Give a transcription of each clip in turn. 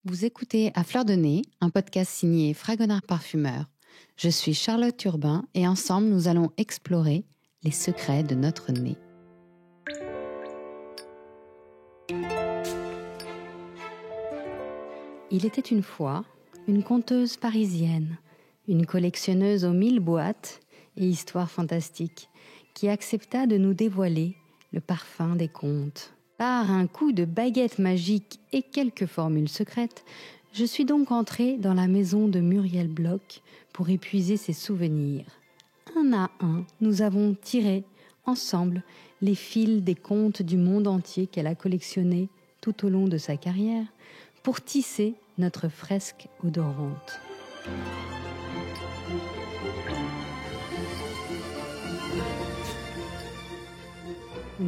Vous écoutez À Fleur de Nez, un podcast signé Fragonard Parfumeur. Je suis Charlotte Urbain et ensemble nous allons explorer les secrets de notre nez. Il était une fois une conteuse parisienne, une collectionneuse aux 1000 boîtes et histoires fantastiques, qui accepta de nous dévoiler le parfum des contes. Par un coup de baguette magique et quelques formules secrètes, je suis donc entrée dans la maison de Muriel Bloch pour épuiser ses souvenirs. Un à un, nous avons tiré, ensemble, les fils des contes du monde entier qu'elle a collectionnés tout au long de sa carrière pour tisser notre fresque odorante.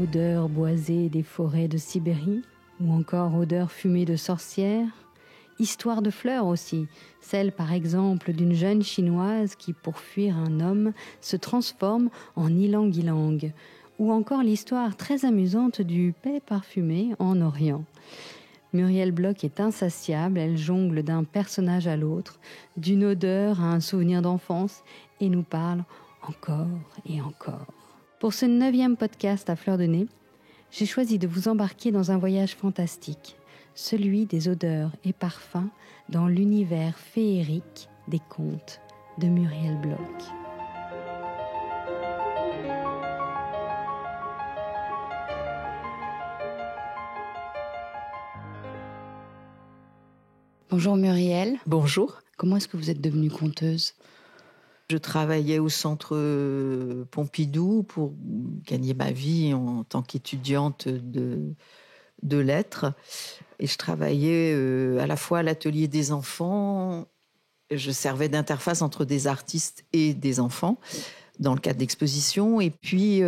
Odeur boisée des forêts de Sibérie, ou encore odeur fumée de sorcières. Histoire de fleurs aussi, celle par exemple d'une jeune chinoise qui, pour fuir un homme, se transforme en ylang-ylang, ou encore l'histoire très amusante du paix parfumé en Orient. Muriel Bloch est insatiable, elle jongle d'un personnage à l'autre, d'une odeur à un souvenir d'enfance, et nous parle encore et encore. Pour ce 9e podcast à Fleur de Nez, j'ai choisi de vous embarquer dans un voyage fantastique, celui des odeurs et parfums dans l'univers féerique des contes de Muriel Bloch. Bonjour Muriel. Bonjour. Comment est-ce que vous êtes devenue conteuse ? Je travaillais au centre Pompidou pour gagner ma vie en tant qu'étudiante de lettres. Et je travaillais à la fois à l'atelier des enfants. Je servais d'interface entre des artistes et des enfants dans le cadre d'expositions. Et puis,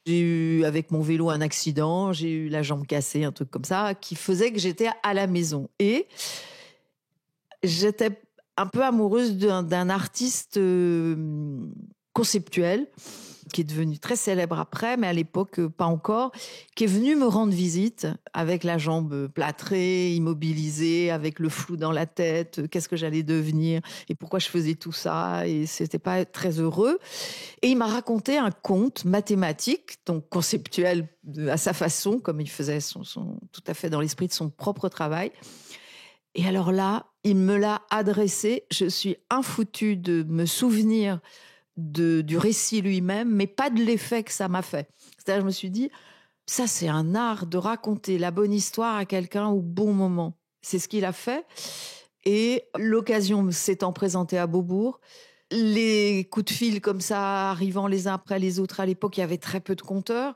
j'ai eu avec mon vélo un accident, j'ai eu la jambe cassée, un truc comme ça, qui faisait que j'étais à la maison. Et j'étais un peu amoureuse d'un artiste conceptuel qui est devenu très célèbre après, mais à l'époque pas encore, qui est venu me rendre visite avec la jambe plâtrée, immobilisée, avec le flou dans la tête, qu'est-ce que j'allais devenir et pourquoi je faisais tout ça, et c'était pas très heureux. Et il m'a raconté un conte mathématique, donc conceptuel à sa façon, comme il faisait tout à fait dans l'esprit de son propre travail. Et alors là, il me l'a adressé. Je suis infoutue de me souvenir du récit lui-même, mais pas de l'effet que ça m'a fait. C'est-à-dire, je me suis dit, ça, c'est un art de raconter la bonne histoire à quelqu'un au bon moment. C'est ce qu'il a fait. Et l'occasion s'étant présentée à Beaubourg, les coups de fil comme ça, arrivant les uns après les autres, à l'époque, il y avait très peu de conteurs.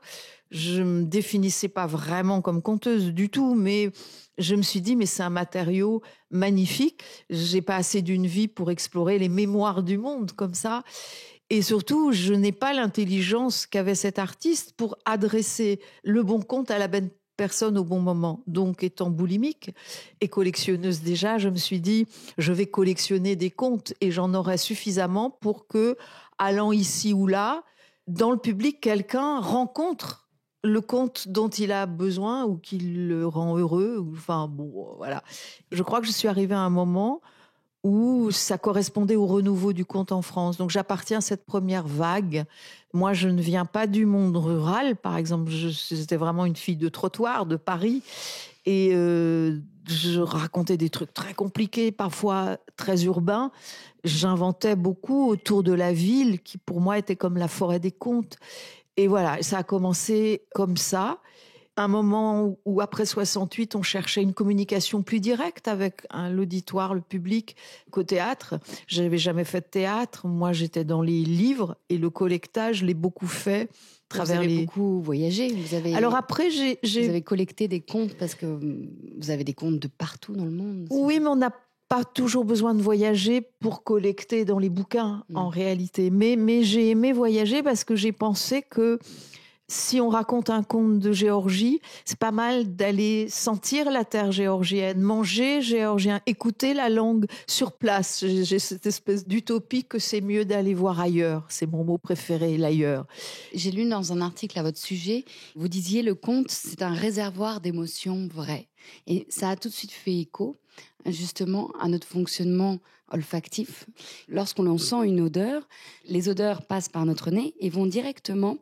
Je me définissais pas vraiment comme conteuse du tout, mais je me suis dit, mais c'est un matériau magnifique. J'ai pas assez d'une vie pour explorer les mémoires du monde comme ça. Et surtout, je n'ai pas l'intelligence qu'avait cet artiste pour adresser le bon conte à la bonne personne au bon moment. Donc, étant boulimique et collectionneuse déjà, je me suis dit, je vais collectionner des contes et j'en aurai suffisamment pour que, allant ici ou là, dans le public, quelqu'un rencontre le conte dont il a besoin ou qui le rend heureux. Enfin, bon, voilà. Je crois que je suis arrivée à un moment où ça correspondait au renouveau du conte en France. Donc, j'appartiens à cette première vague. Moi, je ne viens pas du monde rural, par exemple. J'étais vraiment une fille de trottoir, de Paris. Et je racontais des trucs très compliqués, parfois très urbains. J'inventais beaucoup autour de la ville, qui pour moi était comme la forêt des contes. Et voilà, ça a commencé comme ça. Un moment où, après 68, on cherchait une communication plus directe avec l'auditoire, le public, qu'au théâtre. Je n'avais jamais fait de théâtre. Moi, j'étais dans les livres et le collectage, je l'ai beaucoup fait. Vous avez beaucoup voyagé. Alors après, vous avez collecté des contes parce que vous avez des contes de partout dans le monde. Oui, mais on n'a pas toujours besoin de voyager pour collecter dans les bouquins, en réalité. Mais j'ai aimé voyager parce que j'ai pensé que si on raconte un conte de Géorgie, c'est pas mal d'aller sentir la terre géorgienne, manger géorgien, écouter la langue sur place. J'ai cette espèce d'utopie que c'est mieux d'aller voir ailleurs. C'est mon mot préféré, l'ailleurs. J'ai lu dans un article à votre sujet, vous disiez le conte, c'est un réservoir d'émotions vraies. Et ça a tout de suite fait écho, justement, à notre fonctionnement olfactif. Lorsqu'on sent une odeur, les odeurs passent par notre nez et vont directement,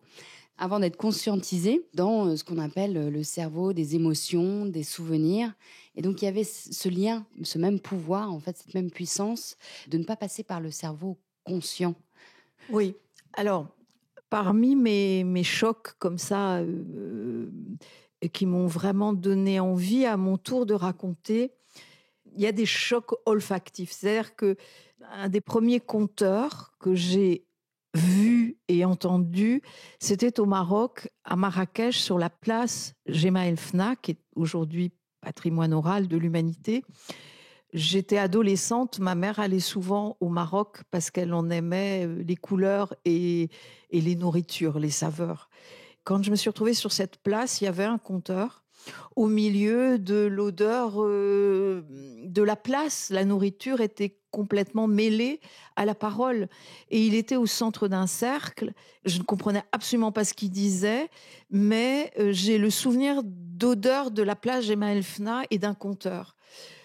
avant d'être conscientisées, dans ce qu'on appelle le cerveau des émotions, des souvenirs. Et donc, il y avait ce lien, ce même pouvoir, en fait, cette même puissance de ne pas passer par le cerveau conscient. Oui. Alors, parmi mes chocs comme ça, qui m'ont vraiment donné envie à mon tour de raconter, il y a des chocs olfactifs. C'est-à-dire qu'un des premiers conteurs que j'ai vu et entendu, c'était au Maroc, à Marrakech, sur la place Jemaa El Fna, qui est aujourd'hui patrimoine oral de l'humanité. J'étais adolescente, ma mère allait souvent au Maroc parce qu'elle en aimait les couleurs et les nourritures, les saveurs. Quand je me suis retrouvée sur cette place, il y avait un compteur au milieu de l'odeur de la place. La nourriture était complètement mêlée à la parole. Et il était au centre d'un cercle. Je ne comprenais absolument pas ce qu'il disait, mais j'ai le souvenir d'odeur de la place Jemaa El Fna et d'un compteur.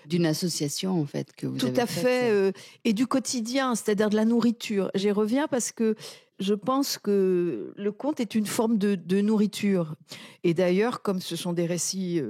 D'une association, en fait, que vous Tout avez à fait. Et du quotidien, c'est-à-dire de la nourriture. J'y reviens parce que je pense que le conte est une forme de nourriture. Et d'ailleurs, comme ce sont des récits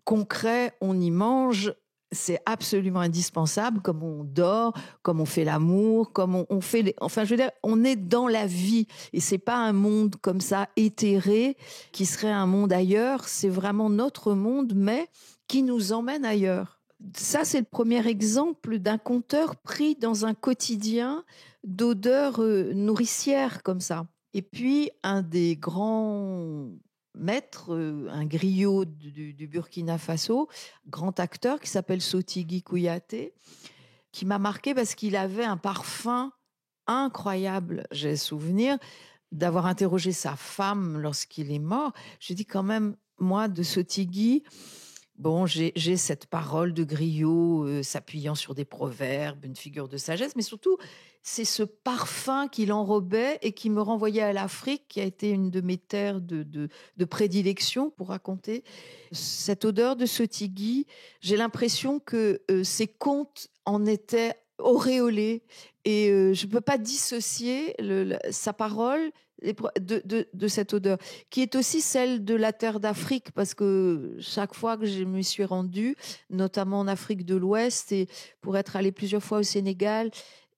concrets, on y mange. C'est absolument indispensable, comme on dort, comme on fait l'amour, comme on fait... Enfin, je veux dire, on est dans la vie. Et c'est pas un monde comme ça, éthéré, qui serait un monde ailleurs. C'est vraiment notre monde, mais qui nous emmène ailleurs. Ça, c'est le premier exemple d'un conteur pris dans un quotidien d'odeurs nourricières comme ça. Et puis, un des grands maîtres, un griot du Burkina Faso, grand acteur qui s'appelle Sotigui Kouyaté, qui m'a marqué parce qu'il avait un parfum incroyable. J'ai souvenir d'avoir interrogé sa femme lorsqu'il est mort. Je dis quand même, moi, de Sotigui... Bon, j'ai cette parole de griot s'appuyant sur des proverbes, une figure de sagesse, mais surtout, c'est ce parfum qui l'enrobait et qui me renvoyait à l'Afrique, qui a été une de mes terres de prédilection pour raconter. Cette odeur de Sotigui, j'ai l'impression que ces contes en étaient auréolés et je ne peux pas dissocier sa parole de cette odeur, qui est aussi celle de la terre d'Afrique, parce que chaque fois que je me suis rendue, notamment en Afrique de l'Ouest, et pour être allée plusieurs fois au Sénégal,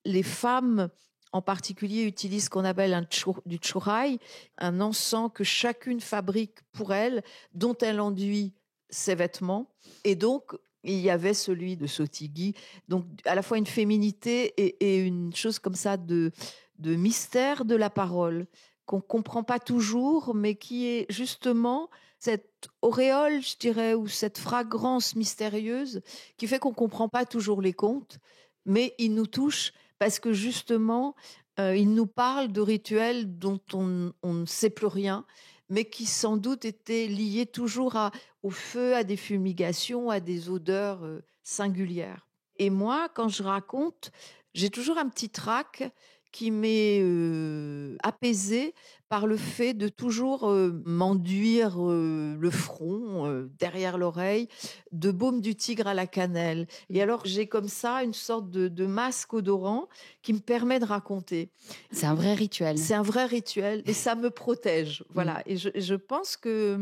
les femmes en particulier utilisent ce qu'on appelle du tchouraï, un encens que chacune fabrique pour elle, dont elle enduit ses vêtements. Et donc, il y avait celui de Sotigui, donc à la fois une féminité et une chose comme ça de mystère de la parole qu'on comprend pas toujours, mais qui est justement cette auréole, je dirais, ou cette fragrance mystérieuse qui fait qu'on comprend pas toujours les contes, mais ils nous touchent parce que justement, ils nous parlent de rituels dont on ne sait plus rien, mais qui sans doute étaient liés toujours au feu, à des fumigations, à des odeurs singulières. Et moi, quand je raconte, j'ai toujours un petit trac qui m'est apaisée par le fait de toujours m'enduire le front, derrière l'oreille, de baume du tigre à la cannelle. Et alors, j'ai comme ça une sorte de masque odorant qui me permet de raconter. C'est un vrai rituel. C'est un vrai rituel et ça me protège. Voilà. Et je pense que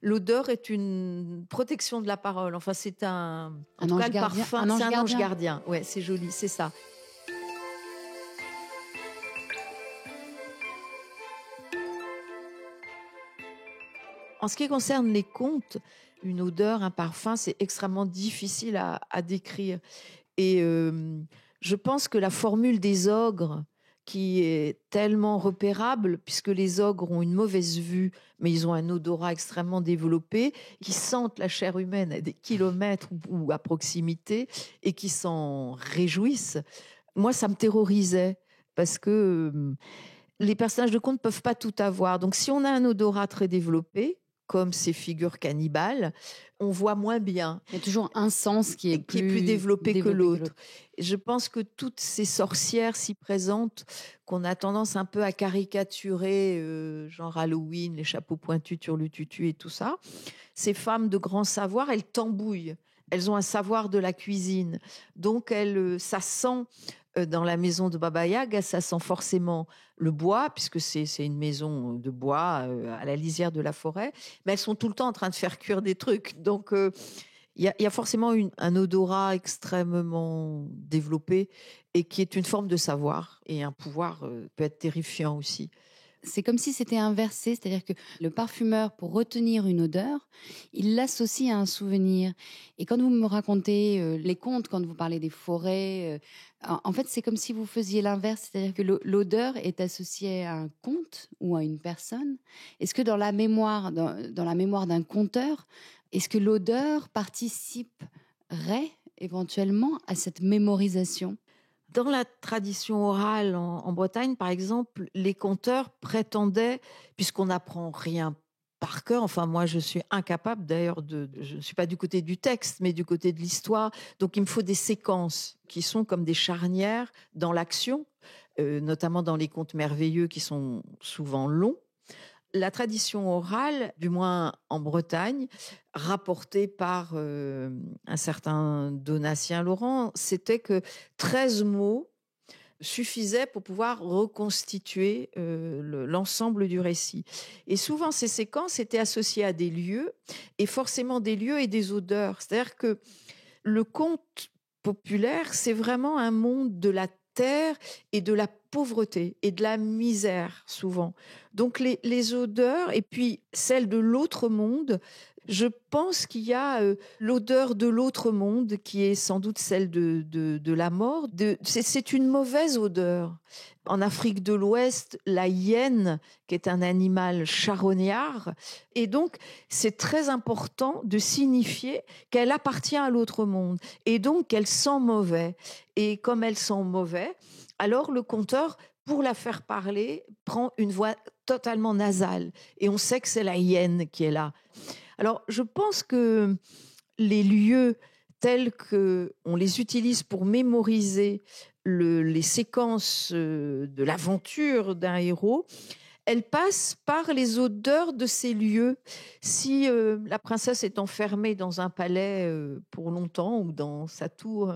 l'odeur est une protection de la parole. Enfin, c'est en tout cas, le parfum, c'est un ange gardien. Ouais, c'est joli, c'est ça. En ce qui concerne les contes, une odeur, un parfum, c'est extrêmement difficile à décrire. Et je pense que la formule des ogres, qui est tellement repérable, puisque les ogres ont une mauvaise vue, mais ils ont un odorat extrêmement développé, qui sentent la chair humaine à des kilomètres ou à proximité, et qui s'en réjouissent. Moi, ça me terrorisait, parce que les personnages de contes ne peuvent pas tout avoir. Donc, si on a un odorat très développé, comme ces figures cannibales, on voit moins bien. Il y a toujours un sens qui est plus développé que l'autre. Je pense que toutes ces sorcières si présentes, qu'on a tendance un peu à caricaturer, genre Halloween, les chapeaux pointus, turlututu et tout ça, ces femmes de grand savoir, elles tambouillent. Elles ont un savoir de la cuisine. Donc, ça sent, dans la maison de Baba Yaga, ça sent forcément le bois, puisque c'est une maison de bois à la lisière de la forêt. Mais elles sont tout le temps en train de faire cuire des trucs. Donc, il y a forcément un odorat extrêmement développé et qui est une forme de savoir. Et un pouvoir peut être terrifiant aussi. C'est comme si c'était inversé, c'est-à-dire que le parfumeur, pour retenir une odeur, il l'associe à un souvenir. Et quand vous me racontez les contes, quand vous parlez des forêts, en fait, c'est comme si vous faisiez l'inverse, c'est-à-dire que l'odeur est associée à un conte ou à une personne. Est-ce que dans la mémoire d'un conteur, est-ce que l'odeur participerait éventuellement à cette mémorisation ? Dans la tradition orale en Bretagne, par exemple, les conteurs prétendaient, puisqu'on n'apprend rien par cœur, enfin moi je suis incapable d'ailleurs, je ne suis pas du côté du texte, mais du côté de l'histoire, donc il me faut des séquences qui sont comme des charnières dans l'action, notamment dans les contes merveilleux qui sont souvent longs. La tradition orale, du moins en Bretagne, rapportée par un certain Donatien Laurent, c'était que 13 mots suffisaient pour pouvoir reconstituer l'ensemble du récit. Et souvent, ces séquences étaient associées à des lieux, et forcément des lieux et des odeurs. C'est-à-dire que le conte populaire, c'est vraiment un monde de la terre et de la pauvreté et de la misère souvent. Donc les odeurs et puis celles de l'autre monde, je pense qu'il y a l'odeur de l'autre monde qui est sans doute celle de la mort. C'est une mauvaise odeur. En Afrique de l'Ouest, la hyène, qui est un animal charognard, et donc c'est très important de signifier qu'elle appartient à l'autre monde et donc qu'elle sent mauvais. Et comme elle sent mauvais, alors le conteur, pour la faire parler, prend une voix totalement nasale. Et on sait que c'est la hyène qui est là. Alors, je pense que les lieux tels qu'on les utilise pour mémoriser les séquences de l'aventure d'un héros, elles passent par les odeurs de ces lieux. Si la princesse est enfermée dans un palais pour longtemps ou dans sa tour,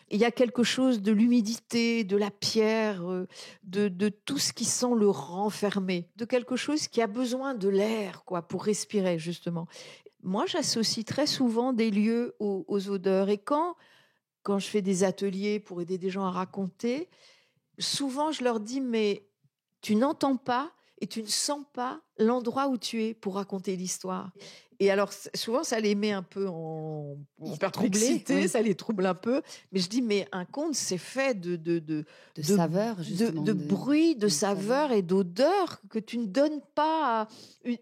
il y a quelque chose de l'humidité, de la pierre, de tout ce qui sent le renfermé, de quelque chose qui a besoin de l'air, quoi, pour respirer, justement. Moi, j'associe très souvent des lieux aux odeurs. Et quand je fais des ateliers pour aider des gens à raconter, souvent je leur dis, mais tu n'entends pas et tu ne sens pas l'endroit où tu es pour raconter l'histoire. Et alors, souvent, ça les met un peu en perplexité, oui. Ça les trouble un peu. Mais je dis, mais un conte, c'est fait de saveurs, justement. De bruit, de saveurs et d'odeurs que tu ne donnes pas à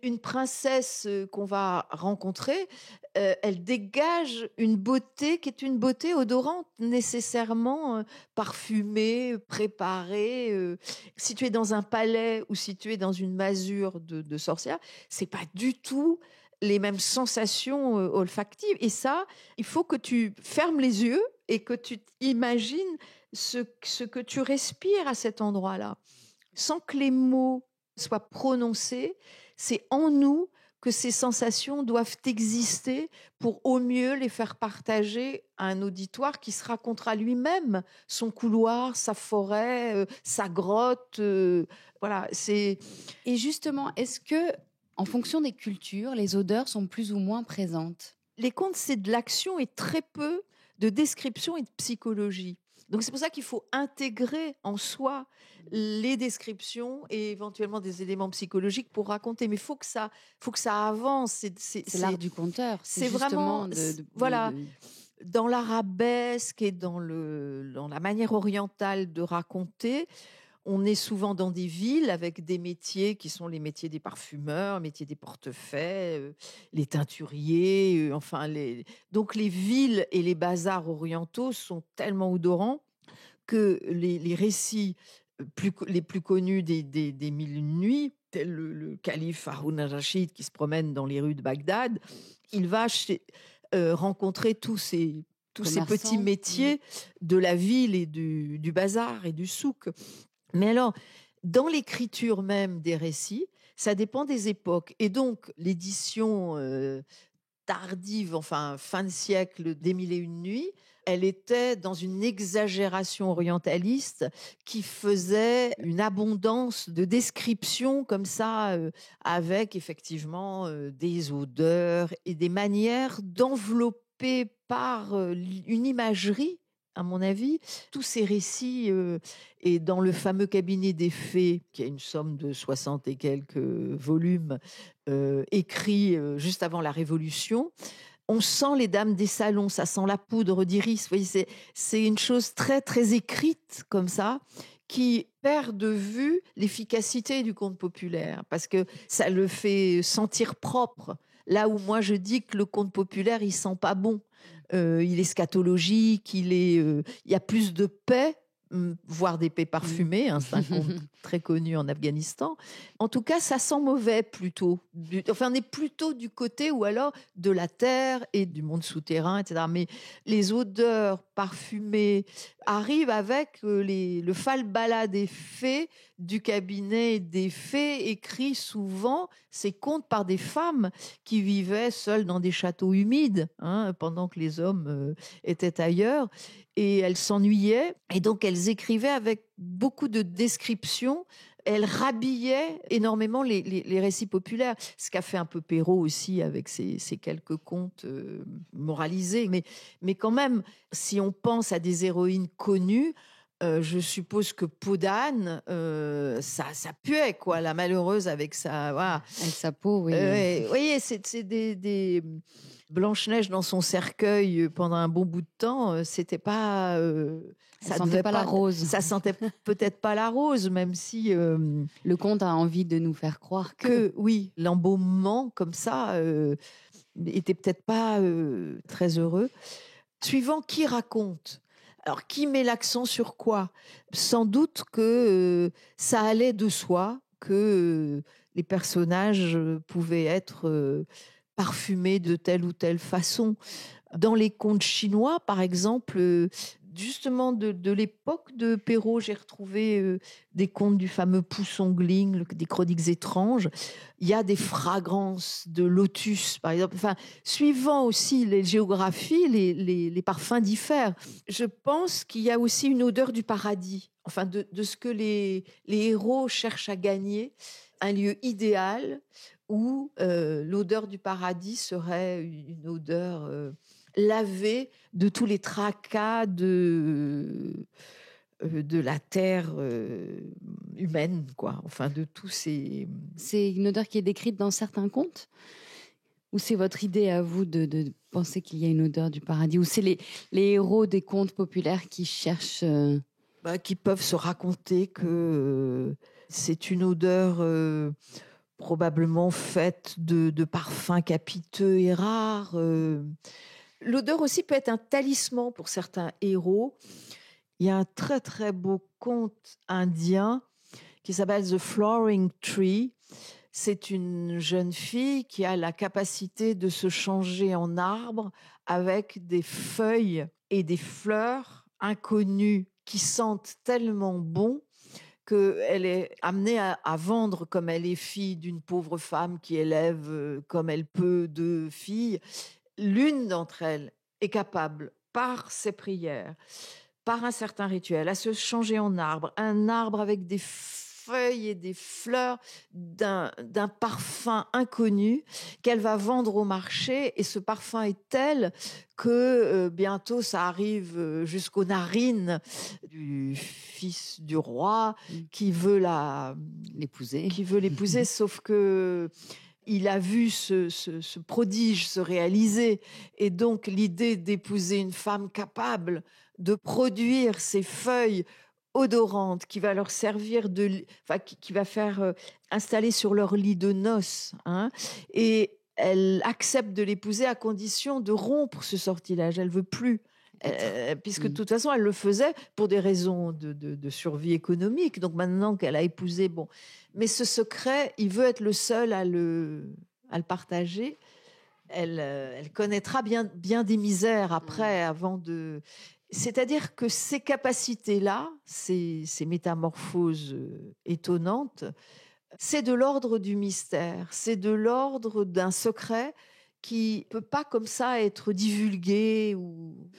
une princesse qu'on va rencontrer. Elle dégage une beauté qui est une beauté odorante, nécessairement parfumée, préparée. Si tu es dans un palais ou si tu es dans une masure de sorcière, c'est pas du tout les mêmes sensations olfactives. Et ça, il faut que tu fermes les yeux et que tu imagines ce que tu respires à cet endroit-là. Sans que les mots soient prononcés, c'est en nous que ces sensations doivent exister pour au mieux les faire partager à un auditoire qui se racontera lui-même son couloir, sa forêt, sa grotte. Voilà, c'est... Et justement, est-ce que en fonction des cultures, les odeurs sont plus ou moins présentes? Les contes, c'est de l'action et très peu de description et de psychologie. Donc c'est pour ça qu'il faut intégrer en soi les descriptions et éventuellement des éléments psychologiques pour raconter. Mais il faut que ça avance. C'est l'art du conteur. C'est vraiment voilà. Dans l'arabesque et dans la manière orientale de raconter, on est souvent dans des villes avec des métiers qui sont les métiers des parfumeurs, les métiers des portefaix, les teinturiers, donc les villes et les bazars orientaux sont tellement odorants que les récits les plus connus des Mille et une nuits tel le calife Haroun al-Rachid qui se promène dans les rues de Bagdad, il va rencontrer tous ces petits métiers de la ville et du bazar et du souk. Mais alors, dans l'écriture même des récits, ça dépend des époques. Et donc, l'édition tardive, enfin fin de siècle des Mille et une nuits, elle était dans une exagération orientaliste qui faisait une abondance de descriptions comme ça, avec effectivement des odeurs et des manières d'envelopper par une imagerie, à mon avis, tous ces récits. Et dans le fameux cabinet des fées, qui a une somme de 60 et quelques volumes, écrits juste avant la Révolution, on sent les dames des salons, ça sent la poudre d'iris. Vous voyez, c'est une chose très, très écrite comme ça, qui perd de vue l'efficacité du conte populaire, parce que ça le fait sentir propre. Là où moi je dis que le conte populaire, il sent pas bon. Il est scatologique, il y a plus de paix, voire des paix parfumées, hein, c'est un conte très connu en Afghanistan. En tout cas, ça sent mauvais plutôt. Enfin, on est plutôt du côté ou alors de la terre et du monde souterrain, etc. Mais les odeurs parfumées arrivent avec le falbala des fées du cabinet des fées, écrit souvent ces contes par des femmes qui vivaient seules dans des châteaux humides, hein, pendant que les hommes étaient ailleurs. Et elles s'ennuyaient, et donc elles écrivaient avec beaucoup de descriptions. Elles rhabillaient énormément les récits populaires, ce qu'a fait un peu Perrault aussi avec ses quelques contes moralisés. Mais quand même, si on pense à des héroïnes connues, je suppose que Peau d'âne, ça puait, quoi, la malheureuse avec sa... Voilà. Avec sa peau, oui. Vous voyez, c'est des Blanche-Neige dans son cercueil pendant un bon bout de temps, c'était pas... ça sentait pas la rose. Ça sentait peut-être pas la rose, même si... le conte a envie de nous faire croire oui, l'embaumement, comme ça, était peut-être pas très heureux. Suivant qui raconte. Alors, qui met l'accent sur quoi? Sans doute que ça allait de soi, que les personnages pouvaient être parfumés de telle ou telle façon. Dans les contes chinois, par exemple, justement de l'époque de Perrault, j'ai retrouvé des contes du fameux Poussongling, des chroniques étranges. Il y a des fragrances de lotus, par exemple. Enfin, suivant aussi les géographies, les parfums diffèrent. Je pense qu'il y a aussi une odeur du paradis, enfin de ce que les héros cherchent à gagner, un lieu idéal où l'odeur du paradis serait une odeur lavée de tous les tracas de la terre humaine, quoi. Enfin, de tous ces... C'est une odeur qui est décrite dans certains contes? Ou c'est votre idée à vous de penser qu'il y a une odeur du paradis? Ou c'est les héros des contes populaires qui cherchent... qui peuvent se raconter que c'est une odeur probablement faite de parfums capiteux et rares. L'odeur aussi peut être un talisman pour certains héros. Il y a un très très beau conte indien qui s'appelle The Flowering Tree. C'est une jeune fille qui a la capacité de se changer en arbre avec des feuilles et des fleurs inconnues qui sentent tellement bon qu'elle est amenée à vendre, comme elle est fille d'une pauvre femme qui élève comme elle peut 2 filles. L'une d'entre elles est capable, par ses prières, par un certain rituel, à se changer en arbre, un arbre avec des feuilles et des fleurs d'un parfum inconnu qu'elle va vendre au marché, et ce parfum est tel que bientôt ça arrive jusqu'aux narines du fils du roi qui veut l'épouser, sauf que il a vu ce prodige se réaliser, et donc l'idée d'épouser une femme capable de produire ces feuilles odorantes qui va leur servir qui va faire installer sur leur lit de noces, hein, et elle accepte de l'épouser à condition de rompre ce sortilège. Elle veut plus. puisque de toute façon, elle le faisait pour des raisons de survie économique. Donc maintenant qu'elle a épousé, bon. Mais ce secret, il veut être le seul à le partager. Elle connaîtra bien des misères après, avant de... C'est-à-dire que ces capacités-là, ces métamorphoses étonnantes, c'est de l'ordre du mystère, c'est de l'ordre d'un secret qui peut pas comme ça être divulgué.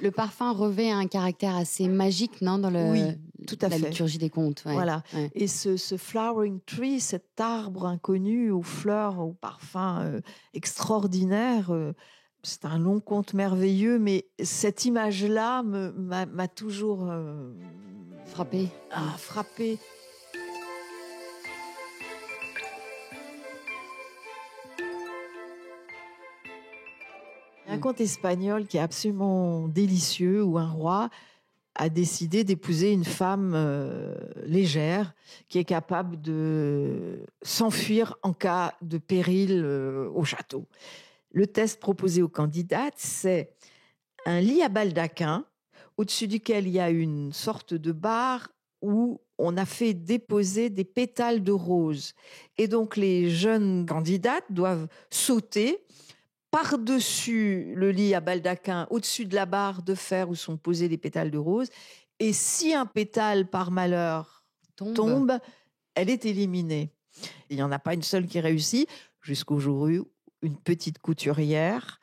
Le parfum revêt un caractère assez magique, non, dans Oui, tout à la fait. liturgie des contes. Ouais. Voilà. Ouais. Et ce flowering tree, cet arbre inconnu aux fleurs, au parfum extraordinaire, c'est un long conte merveilleux, mais cette image-là m'a toujours Frappé. frappée. Un conte espagnol qui est absolument délicieux, où un roi a décidé d'épouser une femme légère qui est capable de s'enfuir en cas de péril au château. Le test proposé aux candidates, c'est un lit à baldaquin au-dessus duquel il y a une sorte de barre où on a fait déposer des pétales de rose. Et donc les jeunes candidates doivent sauter par-dessus le lit à baldaquin, au-dessus de la barre de fer où sont posés les pétales de rose. Et si un pétale, par malheur, tombe, elle est éliminée. Il n'y en a pas une seule qui réussit, jusqu'au jour où une petite couturière,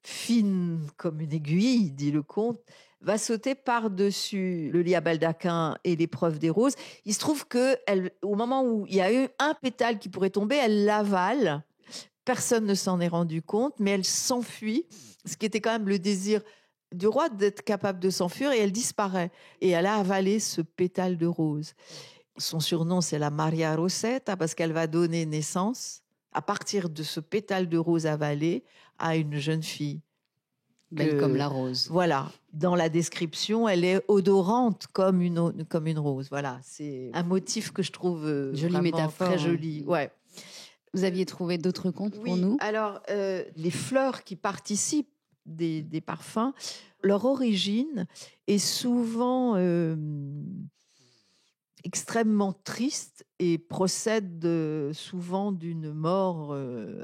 fine comme une aiguille, dit le conte, va sauter par-dessus le lit à baldaquin et l'épreuve des roses. Il se trouve qu'au moment où il y a eu un pétale qui pourrait tomber, elle l'avale. Personne ne s'en est rendu compte, mais elle s'enfuit, ce qui était quand même le désir du roi d'être capable de s'enfuir, et elle disparaît. Et elle a avalé ce pétale de rose. Son surnom, c'est la Maria Rosetta, parce qu'elle va donner naissance, à partir de ce pétale de rose avalé, à une jeune fille. Belle comme la rose. Voilà. Dans la description, elle est odorante comme une rose. Voilà. C'est un motif que je trouve jolie métaphore, très joli. Ouais. Vous aviez trouvé d'autres contes pour nous? Alors, les fleurs qui participent des parfums, leur origine est souvent extrêmement triste et procède souvent d'une mort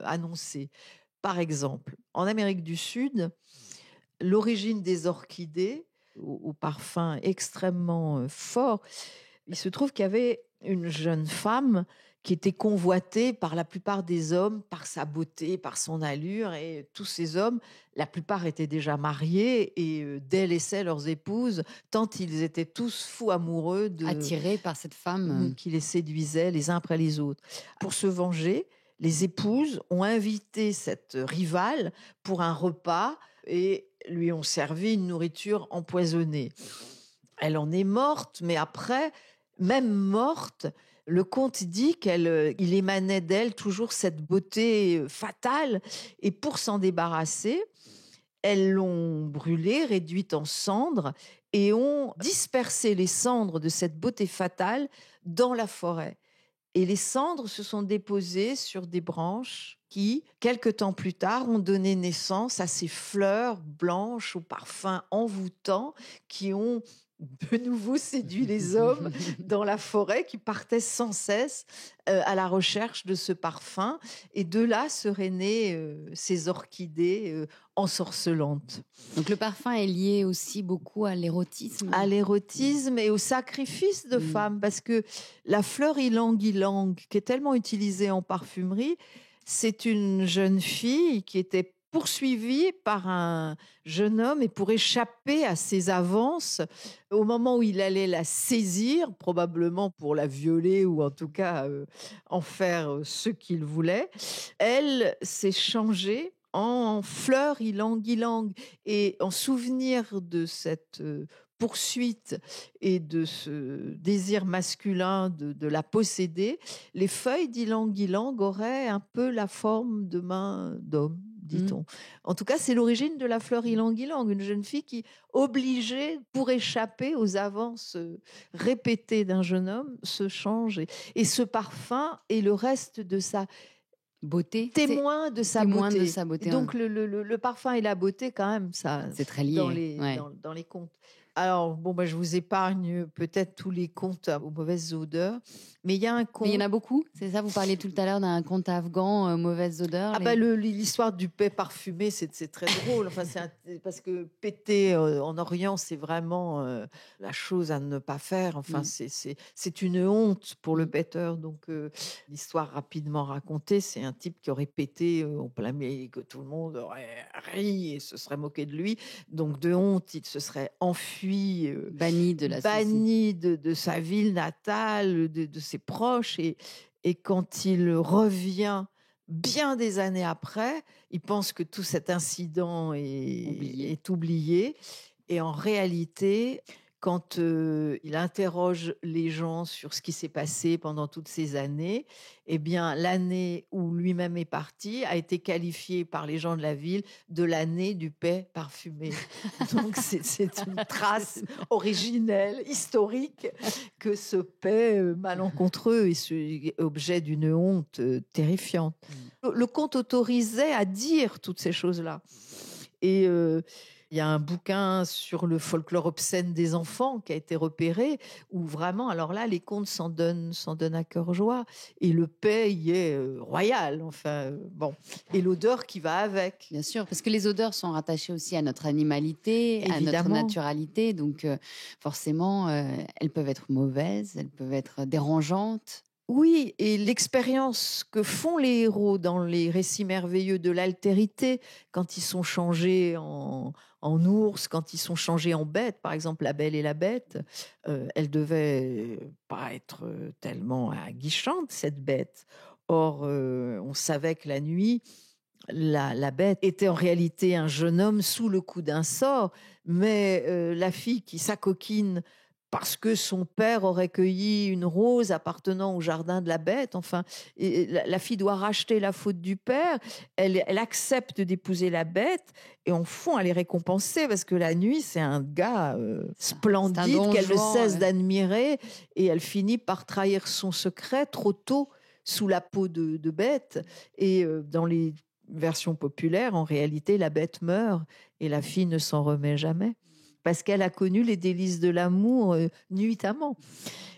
annoncée. Par exemple, en Amérique du Sud, l'origine des orchidées, au parfum extrêmement fort, il se trouve qu'il y avait une jeune femme qui était convoitée par la plupart des hommes, par sa beauté, par son allure, et tous ces hommes, la plupart étaient déjà mariés et délaissaient leurs épouses, tant ils étaient tous fous amoureux attirés par cette femme qui les séduisait les uns après les autres. Pour se venger, les épouses ont invité cette rivale pour un repas et lui ont servi une nourriture empoisonnée. Elle en est morte, mais après, même morte, le conte dit qu'il émanait d'elle toujours cette beauté fatale, et pour s'en débarrasser, elles l'ont brûlée, réduite en cendres, et ont dispersé les cendres de cette beauté fatale dans la forêt. Et les cendres se sont déposées sur des branches qui, quelque temps plus tard, ont donné naissance à ces fleurs blanches au parfum envoûtant qui ont de nouveau séduit les hommes dans la forêt, qui partaient sans cesse à la recherche de ce parfum. Et de là seraient nées ces orchidées ensorcelantes. Donc le parfum est lié aussi beaucoup à l'érotisme. À l'érotisme et au sacrifice de femmes, parce que la fleur ylang-ylang, qui est tellement utilisée en parfumerie, c'est une jeune fille qui était poursuivie par un jeune homme, et pour échapper à ses avances, au moment où il allait la saisir, probablement pour la violer ou en tout cas en faire ce qu'il voulait, elle s'est changée en fleur ylang-ylang. Et en souvenir de cette poursuite et de ce désir masculin de la posséder, les feuilles d'ylang-ylang auraient un peu la forme de mains d'homme, dit-on. En tout cas, c'est l'origine de la fleur ylang-ylang, une jeune fille qui, obligée, pour échapper aux avances répétées d'un jeune homme, se change. Et ce parfum et le reste de sa beauté. témoin de sa témoin beauté. de sa beauté, Donc le parfum et la beauté, quand même, ça, c'est très lié. dans les contes. Alors, je vous épargne peut-être tous les contes aux mauvaises odeurs, mais il y a un conte... Mais il y en a beaucoup, c'est ça? Vous parliez tout à l'heure d'un conte afghan, mauvaises odeurs. L'histoire du paix parfumé, c'est très drôle. Enfin, parce que péter en Orient, c'est vraiment la chose à ne pas faire. Enfin, c'est une honte pour le péteur. Donc, l'histoire rapidement racontée, c'est un type qui aurait pété en plein milieu, que tout le monde aurait ri et se serait moqué de lui. Donc, de honte, il se serait enfui, banni de sa ville natale, de ses proches. Et quand il revient bien des années après, il pense que tout cet incident est oublié. Et en réalité, quand il interroge les gens sur ce qui s'est passé pendant toutes ces années, eh bien, l'année où lui-même est parti a été qualifiée par les gens de la ville de l'année du paix parfumé. Donc, c'est une trace originelle, historique, que ce paix malencontreux est objet d'une honte terrifiante. Le conte autorisait à dire toutes ces choses-là. Et il y a un bouquin sur le folklore obscène des enfants qui a été repéré, où vraiment, alors là, les contes s'en donnent à cœur joie. Et le paix y est royal. Et l'odeur qui va avec. Bien sûr, parce que les odeurs sont rattachées aussi à notre animalité, Évidemment. à notre naturalité. Donc, forcément, elles peuvent être mauvaises, elles peuvent être dérangeantes. Oui, et l'expérience que font les héros dans les récits merveilleux de l'altérité, quand ils sont changés en ours, quand ils sont changés en bêtes, par exemple La Belle et la Bête, elle devait pas être tellement aguichante, cette bête. Or, on savait que la nuit, la bête était en réalité un jeune homme sous le coup d'un sort, mais la fille qui s'acoquine parce que son père aurait cueilli une rose appartenant au jardin de la bête. Enfin, et la fille doit racheter la faute du père. Elle accepte d'épouser la bête et en fond, elle est récompensée parce que la nuit, c'est un gars splendide qu'elle ne cesse d'admirer et elle finit par trahir son secret trop tôt sous la peau de bête. Et dans les versions populaires, en réalité, la bête meurt et la fille ne s'en remet jamais, parce qu'elle a connu les délices de l'amour nuitamment.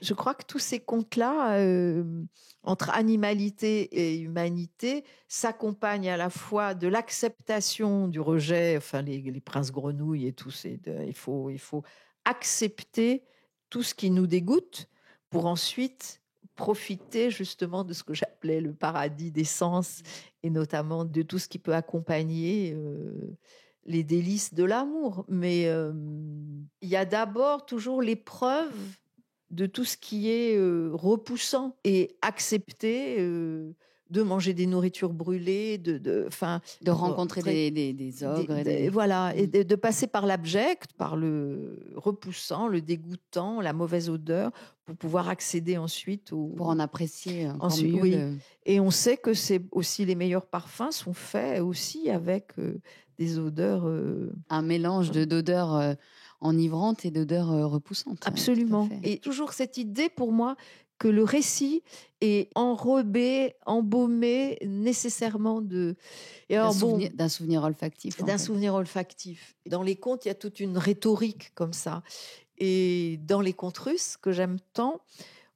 Je crois que tous ces contes-là, entre animalité et humanité, s'accompagnent à la fois de l'acceptation du rejet, enfin les princes grenouilles et tout, il faut accepter tout ce qui nous dégoûte pour ensuite profiter justement de ce que j'appelais le paradis des sens, et notamment de tout ce qui peut accompagner les délices de l'amour. Mais il y a d'abord toujours l'épreuve de tout ce qui est repoussant, et accepter de manger des nourritures brûlées, de rencontrer des ogres. Et de passer par l'abject, par le repoussant, le dégoûtant, la mauvaise odeur, pour pouvoir accéder ensuite pour en apprécier encore mieux. Oui. Et on sait que c'est aussi les meilleurs parfums sont faits aussi avec des odeurs... un mélange d'odeurs enivrantes et d'odeurs repoussantes. Absolument. Et toujours cette idée pour moi que le récit est enrobé, embaumé nécessairement d'un souvenir olfactif. Souvenir olfactif. Dans les contes, il y a toute une rhétorique comme ça. Et dans les contes russes, que j'aime tant,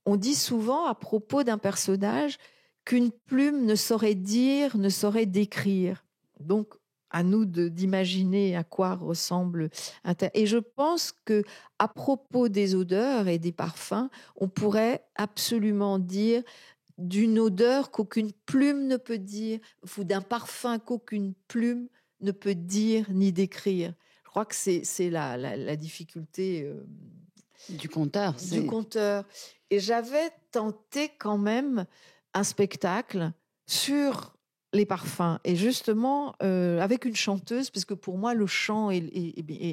on dit souvent à propos d'un personnage qu'une plume ne saurait dire, ne saurait décrire. Donc, à nous d'imaginer à quoi ressemble un tel. Et je pense que à propos des odeurs et des parfums, on pourrait absolument dire d'une odeur qu'aucune plume ne peut dire, ou d'un parfum qu'aucune plume ne peut dire ni décrire. Je crois que c'est la difficulté du conteur. Du conteur. Et j'avais tenté quand même un spectacle sur les parfums, et justement avec une chanteuse, parce que pour moi le chant et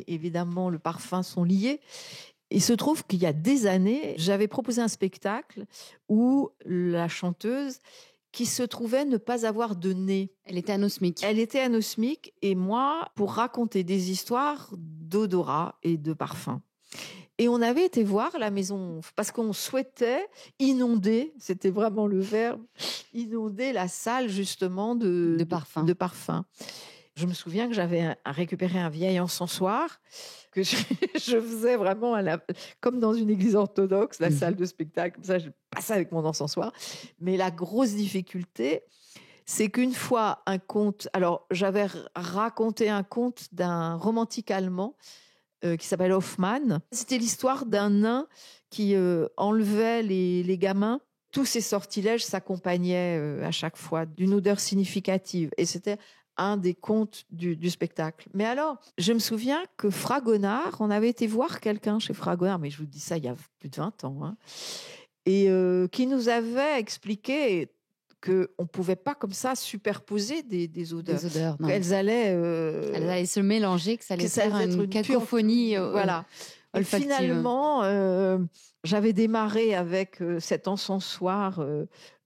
évidemment le parfum sont liés. Il se trouve qu'il y a des années, j'avais proposé un spectacle où la chanteuse, qui se trouvait ne pas avoir de nez. Elle était anosmique. Et moi, pour raconter des histoires d'odorat et de parfum. Et on avait été voir la maison, parce qu'on souhaitait inonder, c'était vraiment le verbe, inonder la salle justement de parfums. Je me souviens que j'avais récupéré un vieil encensoir que je faisais vraiment comme dans une église orthodoxe, la salle de spectacle. Comme ça, je passais avec mon encensoir. Mais la grosse difficulté, c'est qu'une fois un conte... Alors, j'avais raconté un conte d'un romantique allemand qui s'appelle Hoffmann. C'était l'histoire d'un nain qui enlevait les gamins. Tous ces sortilèges s'accompagnaient à chaque fois d'une odeur significative. Et c'était un des contes du spectacle. Mais alors, je me souviens que Fragonard, on avait été voir quelqu'un chez Fragonard, mais je vous dis ça il y a plus de 20 ans, hein, et qui nous avait expliqué qu'on ne pouvait pas comme ça superposer des odeurs. Des odeurs, non. Elles allaient se mélanger, que ça allait faire une cacophonie. Voilà. Et finalement, j'avais démarré avec cet encensoir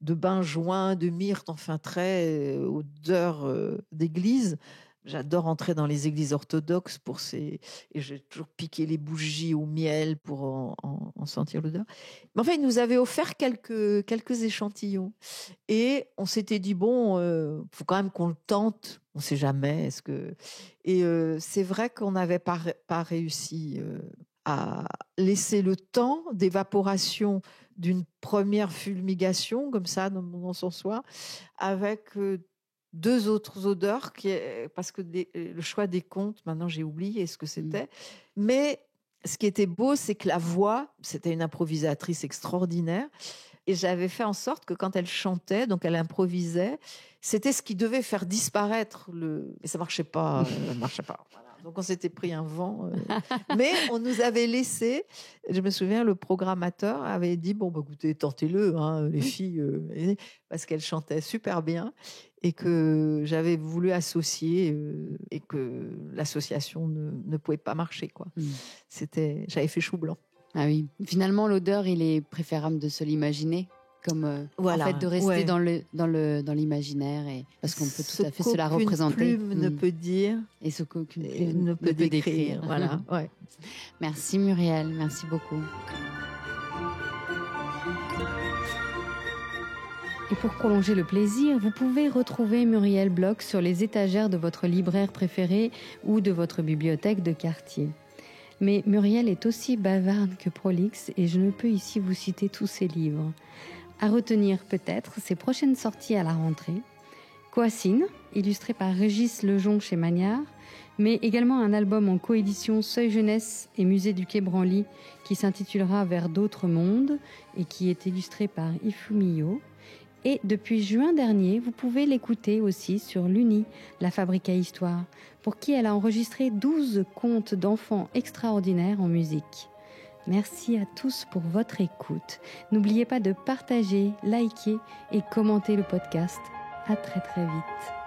de benjoin, de myrte, enfin très odeur d'église. J'adore entrer dans les églises orthodoxes et j'ai toujours piqué les bougies au miel pour en sentir l'odeur. Mais enfin, il nous avait offert quelques échantillons. Et on s'était dit, bon, faut quand même qu'on le tente. On ne sait jamais. Et c'est vrai qu'on n'avait pas réussi à laisser le temps d'évaporation d'une première fulmigation, comme ça, dans mon encensoir, avec 2 autres odeurs, parce que le choix des contes, maintenant j'ai oublié ce que c'était. Mais ce qui était beau, c'est que la voix, c'était une improvisatrice extraordinaire. Et j'avais fait en sorte que quand elle chantait, donc elle improvisait, c'était ce qui devait faire disparaître Et ça marchait pas. Voilà. Donc on s'était pris un vent. Mais on nous avait laissé. Je me souviens, le programmateur avait dit, bon, bah, écoutez, tentez-le, hein, les filles, parce qu'elle chantait super bien. Et que j'avais voulu associer et que l'association ne pouvait pas marcher, quoi. J'avais fait chou blanc. Ah oui. Finalement, l'odeur, il est préférable de se l'imaginer, comme voilà. En fait de rester dans l'imaginaire, et parce qu'on peut tout à fait se la représenter. Ce qu'aucune plume ne peut dire et ce qu'aucune plume ne peut décrire. Voilà. Ouais. Merci Muriel, merci beaucoup. Et pour prolonger le plaisir, vous pouvez retrouver Muriel Bloch sur les étagères de votre libraire préféré ou de votre bibliothèque de quartier. Mais Muriel est aussi bavarde que prolixe et je ne peux ici vous citer tous ses livres. À retenir peut-être ses prochaines sorties à la rentrée. Coassine, illustré par Régis Lejon chez Magnard, mais également un album en coédition Seuil Jeunesse et Musée du Quai Branly qui s'intitulera Vers d'autres mondes et qui est illustré par Ifumio. Et depuis juin dernier, vous pouvez l'écouter aussi sur l'UNI, la Fabrique à Histoire, pour qui elle a enregistré 12 contes d'enfants extraordinaires en musique. Merci à tous pour votre écoute. N'oubliez pas de partager, liker et commenter le podcast. À très très vite.